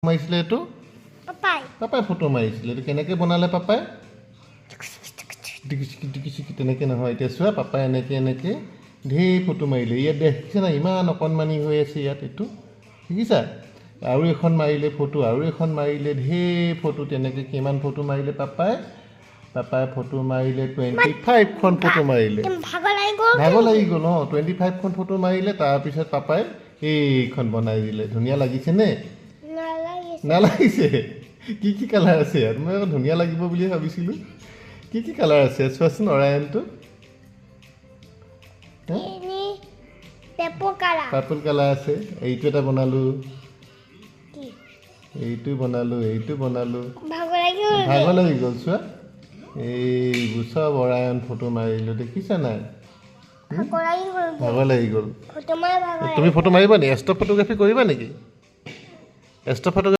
মাৰিছিলে এইটো পাপাই ফটো মাৰিছিলে এইটো কেনেকৈ বনালে পাপাই টিকি তেনেকৈ নহয় এতিয়া চোৱা পাপাই এনেকৈ ঢেৰ ফটো মাৰিলে ইয়াত দেখিছে না ইমান অকণমানি হৈ আছে ইয়াত এইটো দেখিছা আৰু এখন মাৰিলে ফটো আৰু এখন মাৰিলে ঢেৰ ফটো তেনেকৈ কিমান ফটো মাৰিলে পাপাই ফটো মাৰিলে 25খন ফটো মাৰিলে ভাগৰ লাগি গ'ল 25খন ফটো মাৰিলে তাৰপিছত পাপাই এইখন বনাই দিলে ধুনীয়া লাগিছেনে নালাগিছে কি কালাৰ আছে ইয়াত মই আকৌ ধুনীয়া লাগিব বুলি ভাবিছিলোঁ কি কালাৰ আছে চোৱাচোন অৰায়নটো পাৰ্পল কালাৰ আছে এইটো এটা বনালোঁ এইটো বনালোঁ ভাগৰ লাগি গ'ল চোৱা এইবোৰ চব অৰায়ন ফটো মাৰিলোঁ দেখিছা নাই ভাগৰ লাগি গ'ল তুমি ফটো মাৰিবা নেকি এষ্ট্ৰ ফটোগ্ৰাফী কৰিবা নেকি এষ্ট্ৰ ফটোগ্ৰাফী